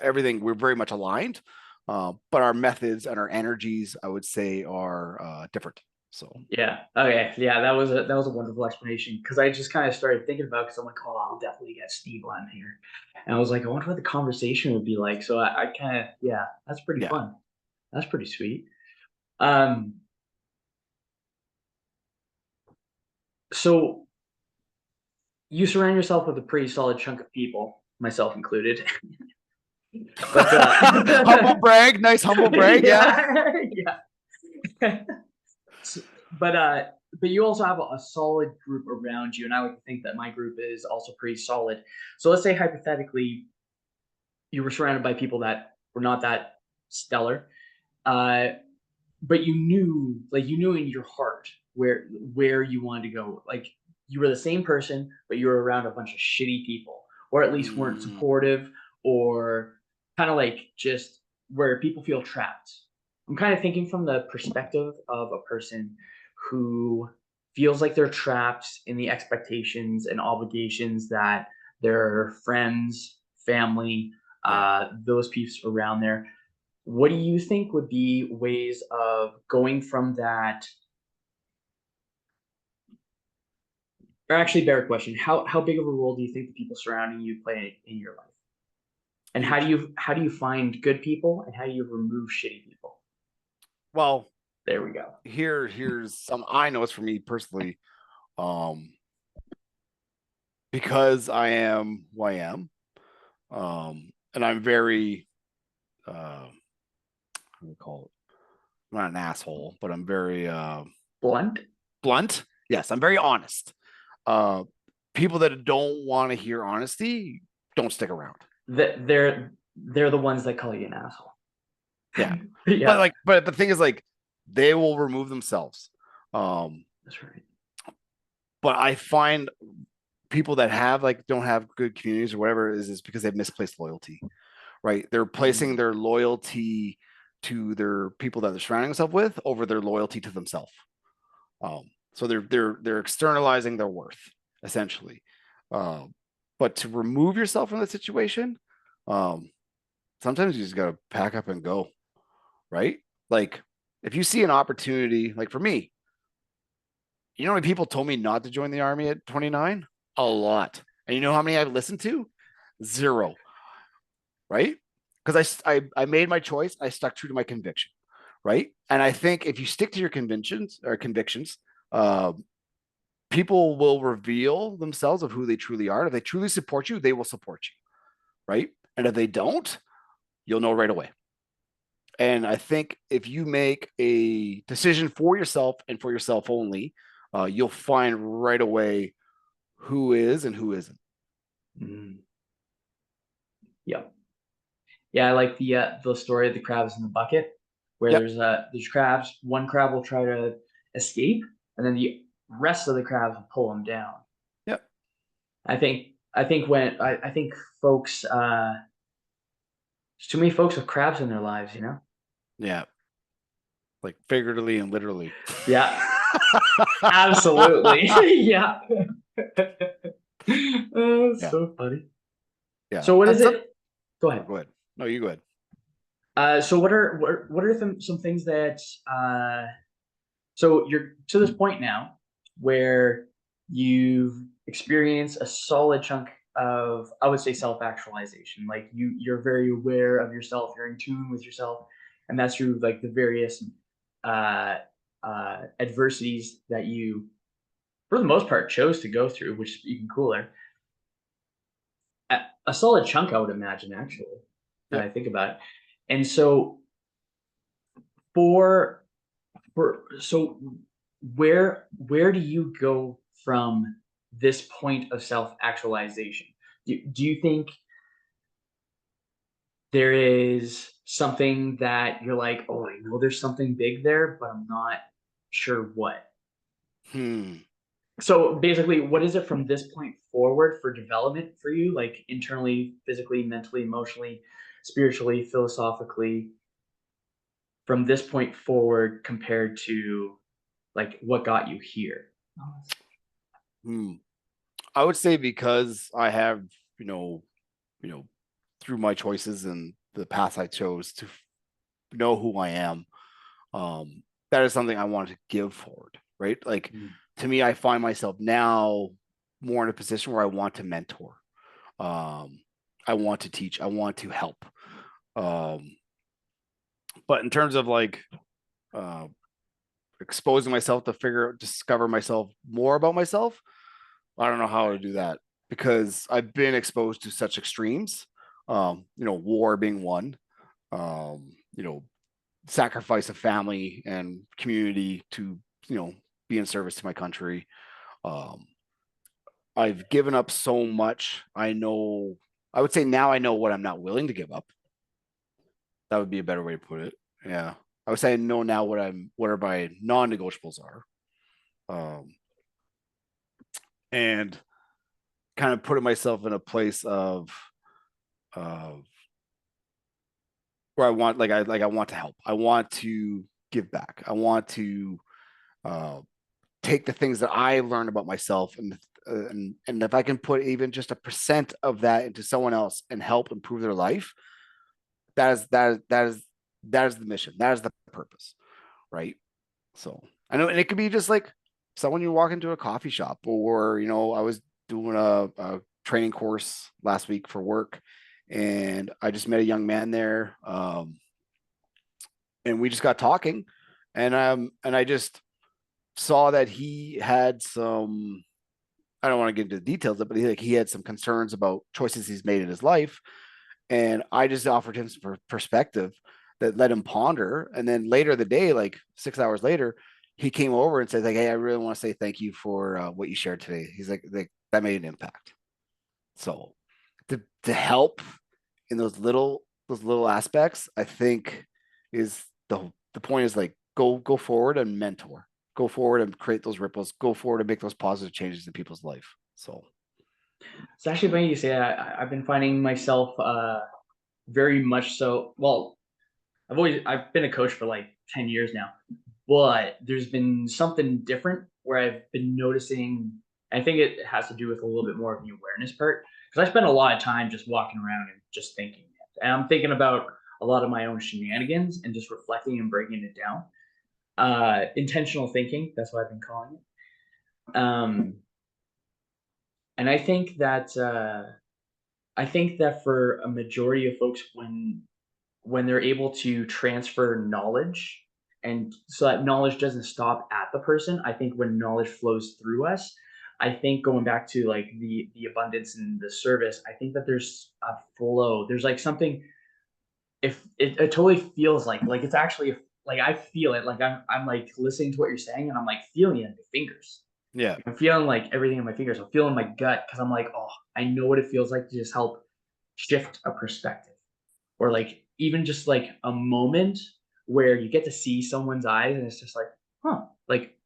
Speaker 2: everything, we're very much aligned. But our methods and our energies, I would say, are different. So
Speaker 1: yeah, okay, yeah, that was a wonderful explanation because I just kind of started thinking about because I'm like, oh, I'll definitely get Steve on here, and I was like, I wonder what the conversation would be like. So I kind of that's pretty fun. That's pretty sweet. So you surround yourself with a pretty solid chunk of people, myself included.
Speaker 2: But humble brag, nice humble brag, yeah.
Speaker 1: Yeah. but you also have a solid group around you, and I like to think that my group is also pretty solid. So let's say hypothetically you were surrounded by people that were not that stellar, uh, but you knew in your heart where you wanted to go. Like you were the same person, but you were around a bunch of shitty people, or at least weren't
Speaker 2: Mm,
Speaker 1: supportive, or kind of like just where people feel trapped. I'm kind of thinking from the perspective of a person who feels like they're trapped in the expectations and obligations that their friends, family,
Speaker 2: yeah.
Speaker 1: those people around there. What do you think would be ways of going from that? Or actually, better question: how big of a role do you think the people surrounding you play in your life? And
Speaker 2: Huge.
Speaker 1: how do you find good people, and how do you remove shitty people?
Speaker 2: Well,
Speaker 1: There we go.
Speaker 2: here's some I know it's for me personally. Um, because I am who I am, and I'm very how do we call it? I'm not an asshole, but I'm very
Speaker 1: Blunt.
Speaker 2: blunt. Yes, I'm very honest. Uh, People that don't want to hear honesty don't stick around.
Speaker 1: That they're the ones that call you an asshole.
Speaker 2: Yeah, but
Speaker 1: Yeah,
Speaker 2: like, but the thing is, like, they will remove themselves. Um,
Speaker 1: that's right.
Speaker 2: but I find people that have like don't have good communities or whatever is because they've misplaced loyalty, right? They're placing
Speaker 1: Mm,
Speaker 2: their loyalty to their people that they're surrounding themselves with over their loyalty to themselves. So they're externalizing their worth essentially. Um, but to remove yourself from that situation, um, sometimes you just got to pack up and go, right? Like if you see an opportunity, like for me, you know how many people told me not to join the army at 29? A lot. And you know how many I've listened to? Zero, right? Because I made my choice. I stuck true to my conviction, right? And I think if you stick to your convictions, uh, people will reveal themselves of who they truly are. If they truly support you, they will support you, right? And if they don't, you'll know right away. And I think if you make a decision for yourself and for yourself only, you'll find right away who is and who isn't.
Speaker 1: mm, yeah, yeah. I like the story of the crabs in the bucket, where
Speaker 2: Yep.
Speaker 1: there's crabs. One crab will try to escape, and then the rest of the crabs will pull him down.
Speaker 2: Yep.
Speaker 1: I think folks there's too many folks with crabs in their lives, you know?
Speaker 2: Yeah. Like figuratively and literally.
Speaker 1: Yeah, absolutely. Yeah. Oh, that's
Speaker 2: Yeah.
Speaker 1: so funny.
Speaker 2: Yeah.
Speaker 1: So what
Speaker 2: And
Speaker 1: is
Speaker 2: some,
Speaker 1: it? Go
Speaker 2: oh,
Speaker 1: ahead.
Speaker 2: go ahead. No, you go ahead.
Speaker 1: So what are some things that so you're to this point now where you've experienced a solid chunk of, I would say, self-actualization. Like you're very aware of yourself, you're in tune with yourself, and that's through like the various uh adversities that you for the most part chose to go through, which is even cooler. A solid chunk, I would imagine, actually, now that I
Speaker 2: Yep.
Speaker 1: think about it. And so for so where do you go from this point of self-actualization? Do you think there is something that you're like, oh, I know there's something big there, but I'm not sure what?
Speaker 2: Hmm.
Speaker 1: So basically, what is it from this point forward for development for you, like internally, physically, mentally, emotionally, spiritually, philosophically, from this point forward compared to like what got you here?
Speaker 2: Hmm. I would say because I have, you know, you know, through my choices and the path I chose to know who I am, that is something I want to give forward, right? Like
Speaker 1: Mm,
Speaker 2: to me, I find myself now more in a position where I want to mentor. Um, I want to teach. I want to help. Um, but in terms of like uh, exposing myself to discover myself more about myself, I don't know how to do that because I've been exposed to such extremes. War being one. You know, sacrifice of family and community to be in service to my country. Um, I've given up so much. I would say now I know what I'm not willing to give up. That would be a better way to put it. Yeah. I would say I know now what are my non-negotiables are. Um, and kind of putting myself in a place of uh, where I want to help. I want to give back. I want to uh, take the things that I learned about myself and if I can put even just a percent of that into someone else and help improve their life, that is the mission. That is the purpose, right? So I know, and it could be just like someone you walk into a coffee shop, or I was doing a training course last week for work, and I just met a young man there, and we just got talking, and I just saw that he had some. I don't want to get into the details, but he had some concerns about choices he's made in his life, and I just offered him some perspective that let him ponder. And then later the day, like 6 hours later, he came over and said, like, "Hey, I really want to say thank you for what you shared today." He's like, that made an impact. So to help in those little aspects, I think is the point is like go forward and mentor, go forward and create those ripples, go forward and make those positive changes in people's life. So
Speaker 1: It's actually funny you say that. I've been finding myself very much so. Well, I've been a coach for like 10 years now, but there's been something different where I've been noticing. I think it has to do with a little bit more of the awareness part, because I spend a lot of time just walking around and just thinking, and I'm thinking about a lot of my own shenanigans and just reflecting and breaking it down. Intentional thinking, that's what I've been calling it. And I think that for a majority of folks, when they're able to transfer knowledge, and so that knowledge doesn't stop at the person, I think when knowledge flows through us, I think going back to like the abundance and the service, I think that there's a flow. There's like something, if it totally feels like it's actually, like I feel it, like I'm like listening to what you're saying and I'm like feeling it in my fingers.
Speaker 2: yeah,
Speaker 1: I'm feeling like everything in my fingers. I'm feeling my gut because I'm like, oh, I know what it feels like to just help shift a perspective, or like even just like a moment where you get to see someone's eyes and it's just like, huh, like,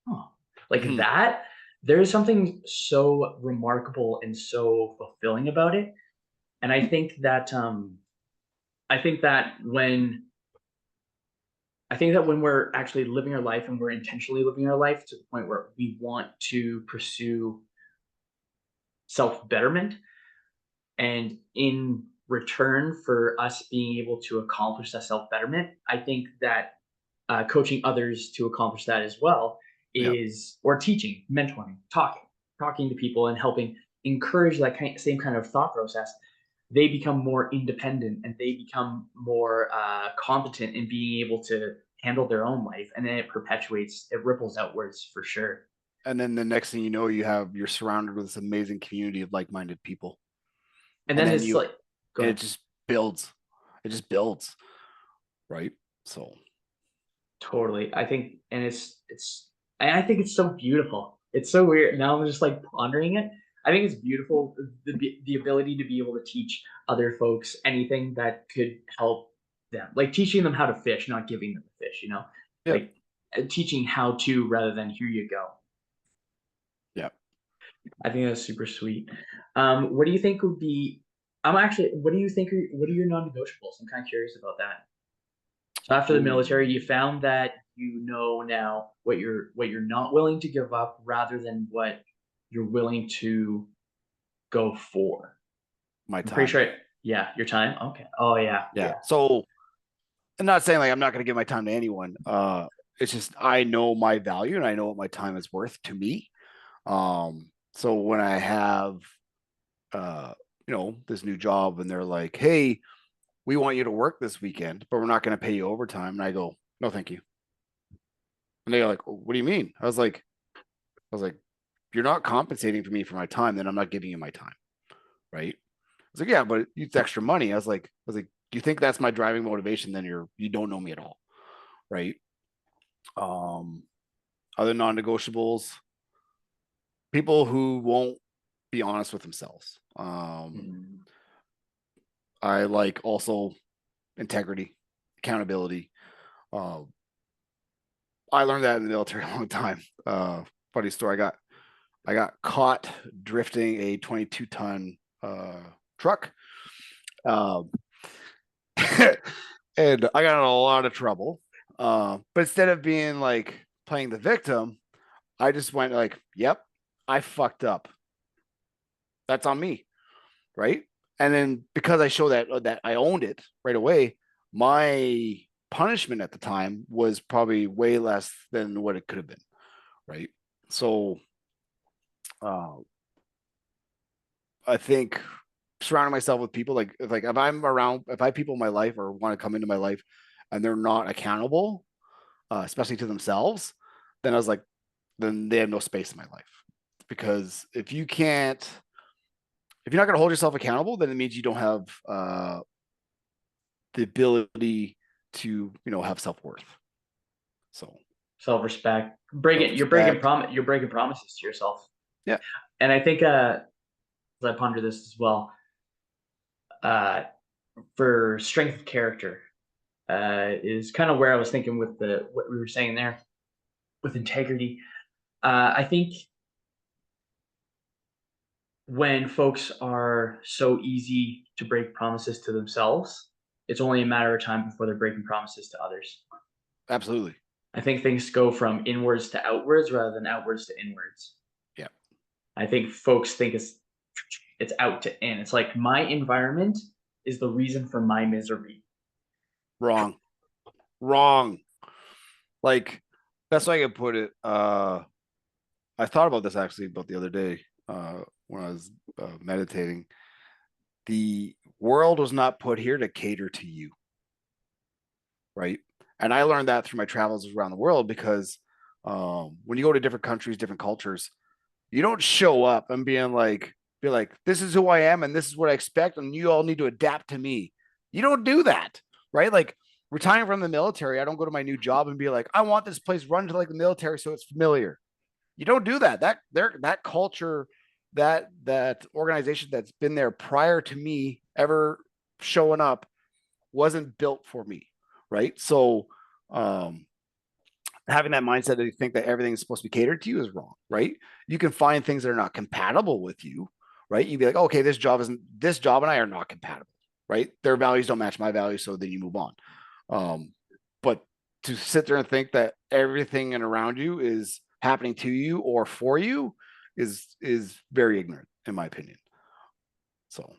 Speaker 1: huh, like
Speaker 2: Mhm.
Speaker 1: that. There is something so remarkable and so fulfilling about it. And I think that when I think that when we're actually living our life and we're intentionally living our life to the point where we want to pursue self betterment, and in return for us being able to accomplish that self betterment, I think that coaching others to accomplish that as well
Speaker 2: Yeah.
Speaker 1: is, or teaching, mentoring, talking to people and helping encourage that same kind of thought process. They become more independent and they become more competent in being able to handle their own life. And then it perpetuates, it ripples outwards for sure.
Speaker 2: And then the next thing you know, you're surrounded with this amazing community of like-minded people,
Speaker 1: And
Speaker 2: and
Speaker 1: then
Speaker 2: then
Speaker 1: it's
Speaker 2: you
Speaker 1: like, go
Speaker 2: and it
Speaker 1: ahead.
Speaker 2: just builds. It just builds, right? So
Speaker 1: Totally. I think it's so beautiful. It's so weird. Now I'm just like pondering it. I think it's beautiful, the ability to be able to teach other folks anything that could help them. Like teaching them how to fish, not giving them the fish, you know?
Speaker 2: yeah,
Speaker 1: Like teaching how to rather than here you go.
Speaker 2: yeah.
Speaker 1: I think that's super sweet. What do you think would be I'm actually what do you think are what are your non-negotiables? I'm kind of curious about that. So after the
Speaker 2: Ooh,
Speaker 1: military, you found that you know now what you're not willing to give up rather than what you're willing to go for.
Speaker 2: my
Speaker 1: I'm pretty
Speaker 2: time.
Speaker 1: sure yeah, your time? Okay. Oh, yeah,
Speaker 2: Yeah.
Speaker 1: yeah.
Speaker 2: So I'm not saying like I'm not going to give my time to anyone. It's just I know my value and I know what my time is worth to me. So when I have uh, this new job and they're like, "Hey, we want you to work this weekend, but we're not going to pay you overtime," and I go, "No, thank you." And they're like, "What do you mean?" I was like, "You're not compensating for me for my time, then I'm not giving you my time, right?" I was like, "Yeah, but it's extra money." I was like, "Do you think that's my driving motivation? Then you don't know me at all, right?" Um, other non-negotiables, people who won't be honest with themselves.
Speaker 1: Mm.
Speaker 2: I like also integrity, accountability. Uh, I learned that in the military a long time. Funny story. I got caught drifting a 22-ton truck. Um, and I got in a lot of trouble. But instead of being like playing the victim, I just went like, "Yep, I fucked up. That's on me." Right. And then because I show that I owned it right away, my punishment at the time was probably way less than what it could have been. Right. So uh, I think surrounding myself with people like if I'm around, if I have people in my life or want to come into my life and they're not accountable, especially to themselves, then I was like, then they have no space in my life. Because if you're not going to hold yourself accountable, then it means you don't have the ability to, have self-worth. So
Speaker 1: Self-respect.
Speaker 2: self-respect.
Speaker 1: You're breaking promises to yourself.
Speaker 2: Yeah,
Speaker 1: And I think as I ponder this as well, uh for strength of character, is kind of where I was thinking with the what we were saying there with integrity. I think when folks are so easy to break promises to themselves, it's only a matter of time before they're breaking promises to others.
Speaker 2: absolutely.
Speaker 1: I think things go from inwards to outwards rather than outwards to inwards.
Speaker 2: Yeah.
Speaker 1: I think folks think it's out to in. It's like my environment is the reason for my misery.
Speaker 2: Wrong. Wrong. Like, best way I could put it. I thought about this actually about the other day when I was meditating. The world was not put here to cater to you, right? And I learned that through my travels around the world because when you go to different countries, different cultures, you don't show up and be like, this is who I am and this is what I expect, and you all need to adapt to me. You don't do that, right? Like retiring from the military, I don't go to my new job and be like, I want this place run to like the military so it's familiar. You don't do that. That culture, that organization that's been there prior to me ever showing up wasn't built for me, right? So um having that mindset that you think that everything is supposed to be catered to you is wrong, right? You can find things that are not compatible with you, right? You'd be like, okay, this job and I are not compatible, right? Their values don't match my values, so then you move on. But to sit there and think that everything and around you is happening to you or for you is very ignorant, in my opinion. So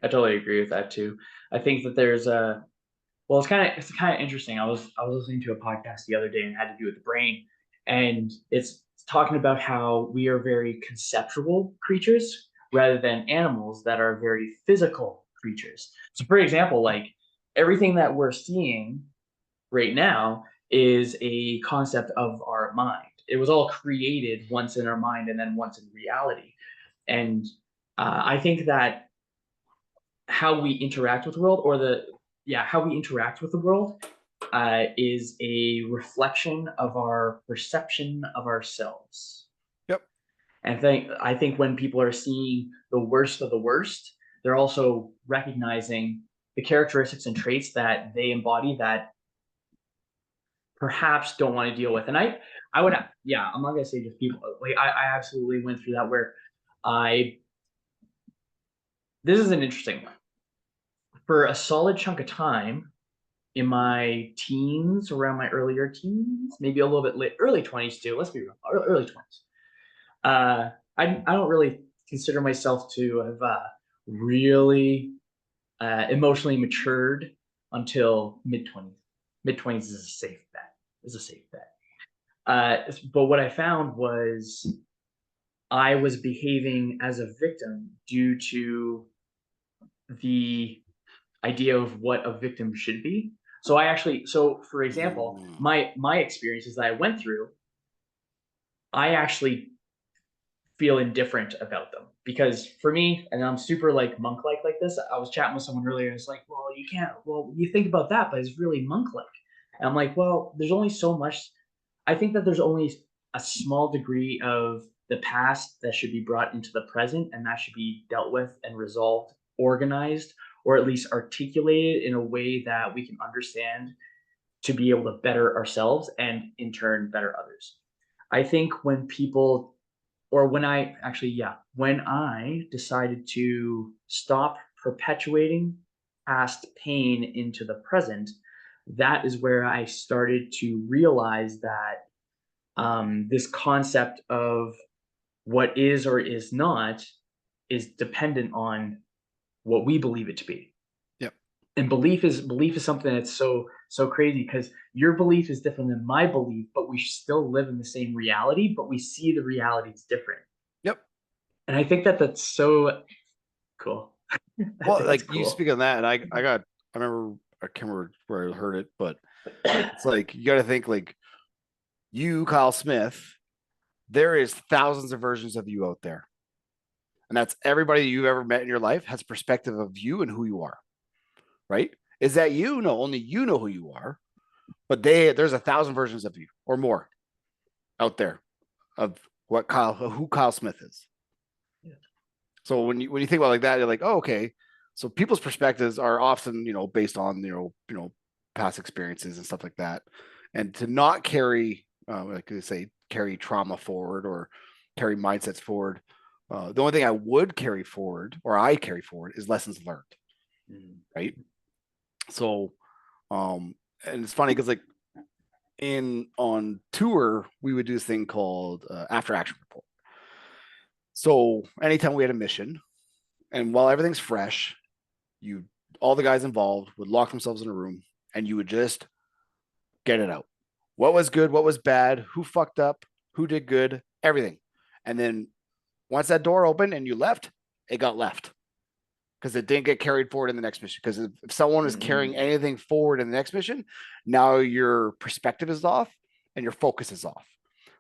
Speaker 1: I totally agree with that too. I think that there's a well, it's kind of interesting. I was listening to a podcast the other day and it had to do with the brain, and it's talking about how we are very conceptual creatures rather than animals that are very physical creatures. So, for example, like everything that we're seeing right now is a concept of our mind. It was all created once in our mind and then once in reality. And I think that how we interact with the world, or how we interact with the world, is a reflection of our perception of ourselves.
Speaker 2: yep.
Speaker 1: And I think when people are seeing the worst of the worst, they're also recognizing the characteristics and traits that they embody that perhaps don't want to deal with. And I would, yeah, I'm not gonna say just people. Like I absolutely went through that where I. This is an interesting one. For a solid chunk of time, in my teens, around my earlier teens, maybe a little bit late, early 20s too. Let's be real, early 20s. I don't really consider myself to have really emotionally matured until mid 20s. Mid 20s is a safe bet. Is a safe bet. But what I found was I was behaving as a victim due to the idea of what a victim should be. So for example,
Speaker 2: Mm.
Speaker 1: my experiences that I went through, I actually feel indifferent about them because for me, and I'm super like monk like this. I was chatting with someone earlier, and it's like, well, you can't. Well, you think about that, but it's really monk like. And I'm like, well, there's only so much. I think that there's only a small degree of the past that should be brought into the present, and that should be dealt with and resolved, organized, or at least articulated in a way that we can understand to be able to better ourselves and in turn better others. I think when people, or when I actually, yeah, when I decided to stop perpetuating past pain into the present, that is where I started to realize that this concept of what is or is not is dependent on what we believe it to be.
Speaker 2: Yep.
Speaker 1: And belief is something that's so crazy because your belief is different than my belief, but we still live in the same reality, but we see the realities different.
Speaker 2: Yep.
Speaker 1: And I think that that's so cool. I
Speaker 2: Well,
Speaker 1: think it's
Speaker 2: like you
Speaker 1: cool.
Speaker 2: speak on that, and I remember, I can't remember where I heard it, but it's like you got to think like you, Kyle Smith. There is thousands of versions of you out there, and that's everybody you've ever met in your life has perspective of you and who you are. Right? Is that you? No, only you know who you are. But there's 1,000 versions of you or more out there of who Kyle Smith is.
Speaker 1: Yeah.
Speaker 2: So when you think about it like that, you're like, oh, okay. So people's perspectives are often, based on past experiences and stuff like that, and to not carry, like they say, carry trauma forward or carry mindsets forward. The only thing I would carry forward, or I carry forward, is lessons learned. Right. So, and it's funny because like on tour, we would do this thing called after action report. So anytime we had a mission, and while everything's fresh, all the guys involved would lock themselves in a room, and you would just get it out. What was good? What was bad? Who fucked up? Who did good? Everything. And then once that door opened and you left, it got left because it didn't get carried forward in the next mission. Because if someone is carrying anything forward in the next mission, now your perspective is off and your focus is off.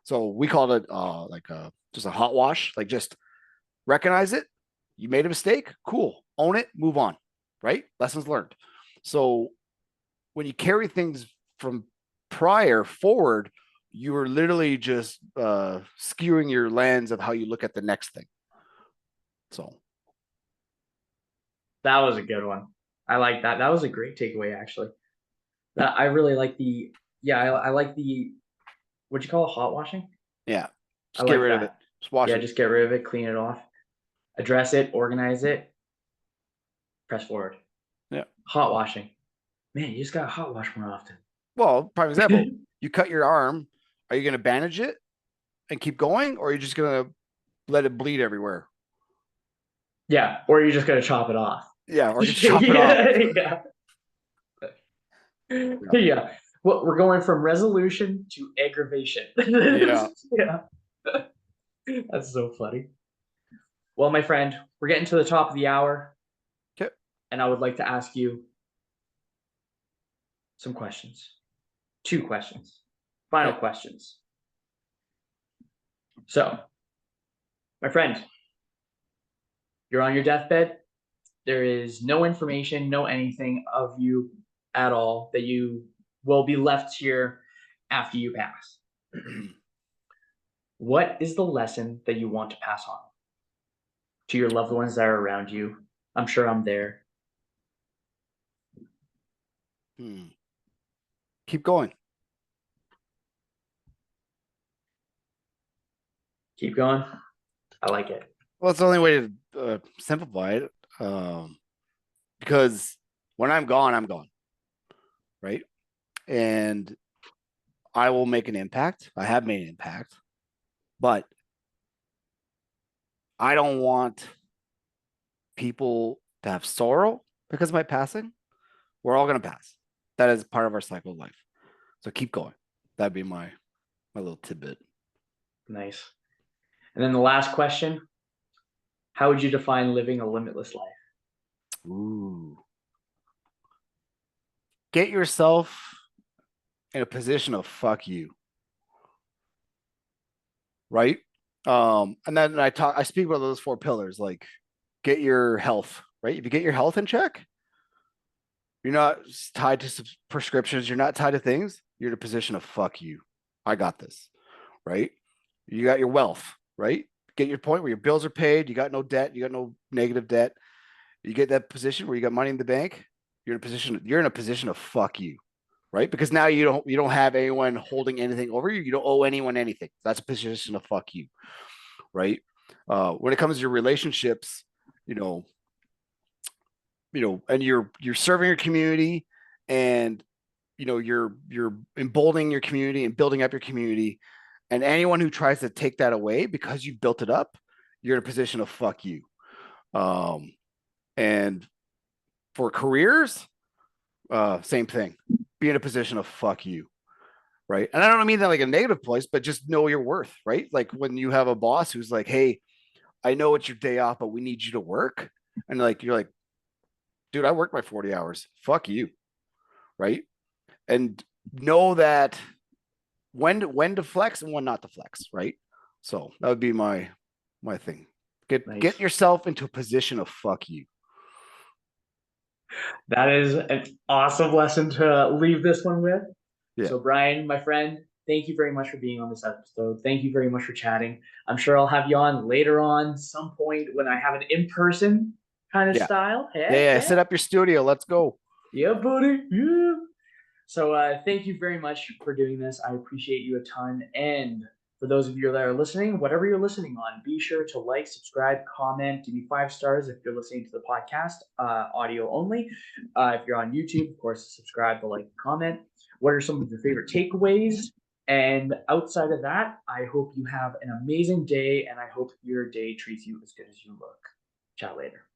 Speaker 2: So we called it just a hot wash. Like just recognize it. You made a mistake. Cool. Own it. Move on. Right? Lessons learned. So when you carry things from prior forward, you are literally just skewing your lens of how you look at the next thing. So
Speaker 1: That was a good one. I like that. That was a great takeaway, actually. That I really like the I like the what you call it, hot washing.
Speaker 2: yeah,
Speaker 1: I
Speaker 2: just get
Speaker 1: like
Speaker 2: rid of it.
Speaker 1: that.
Speaker 2: Just wash
Speaker 1: Yeah,
Speaker 2: it.
Speaker 1: just get rid of it, clean it off, address it, organize it, press forward.
Speaker 2: Yeah.
Speaker 1: Hot washing. Man, you just gotta hot wash more often.
Speaker 2: Well, prime example, you cut your arm. Are you going to bandage it and keep going, or are you just going to let it bleed everywhere?
Speaker 1: Yeah, or you're just gonna chop it off.
Speaker 2: Yeah, or just chop it off.
Speaker 1: Yeah. Yeah. Well, we're going from resolution to aggravation.
Speaker 2: Yeah.
Speaker 1: Yeah. That's so funny. Well, my friend, we're getting to the top of the hour.
Speaker 2: Okay.
Speaker 1: And I would like to ask you some questions. 2 questions. Final
Speaker 2: Okay.
Speaker 1: questions. So, my friend, you're on your deathbed. There is no information, no anything of you at all that you will be left here after you pass. What is the lesson that you want to pass on to your loved ones that are around you? I'm sure I'm there.
Speaker 2: Keep going.
Speaker 1: Keep going. I like it.
Speaker 2: Well, it's the only way to simplify it. Because when I'm gone, right? And I will make an impact. I have made an impact, but I don't want people to have sorrow because of my passing. We're all going to pass. That is part of our cycle of life. So keep going. That'd be my little tidbit.
Speaker 1: Nice. And then the last question, how would you define living a limitless life?
Speaker 2: Ooh. Get yourself in a position of fuck you. Right? And then I speak about those 4 pillars, like get your health, right? If you get your health in check, you're not tied to prescriptions, you're not tied to things, you're in a position of fuck you. I got this, right? You got your wealth, right? Get your point where your bills are paid, you got no debt, you got no negative debt. You get that position where you got money in the bank, you're in a position of fuck you, right? Because now you don't have anyone holding anything over you. You don't owe anyone anything. That's a position of fuck you, right? When it comes to your relationships, you know, and you're serving your community, and you're emboldening your community and building up your community, and anyone who tries to take that away because you built it up, you're in a position of fuck you. And for careers, same thing. Be in a position of fuck you, right? And I don't mean that like a negative place, but just know your worth, right? Like when you have a boss who's like, "Hey, I know it's your day off, but we need you to work," and like you're like, "Dude, I worked my 40 hours. Fuck you," right? And know that when to flex and when not to flex, right? So that would be my thing. Get
Speaker 1: Nice.
Speaker 2: yourself into a position of fuck you.
Speaker 1: That is an awesome lesson to leave this one with.
Speaker 2: Yeah.
Speaker 1: So, Brian, my friend, thank you very much for being on this episode. Thank you very much for chatting. I'm sure I'll have you on later on some point when I have an in-person kind of
Speaker 2: Yeah.
Speaker 1: style. Heck
Speaker 2: Yeah.
Speaker 1: yeah.
Speaker 2: Set up your studio. Let's go.
Speaker 1: Yeah, buddy. Yeah. So thank you very much for doing this. I appreciate you a ton. And for those of you that are listening, whatever you're listening on, be sure to like, subscribe, comment, give me 5 stars if you're listening to the podcast, audio only. If you're on YouTube, of course, subscribe, the like, comment. What are some of your favorite takeaways? And outside of that, I hope you have an amazing day, and I hope your day treats you as good as you look. Chat later.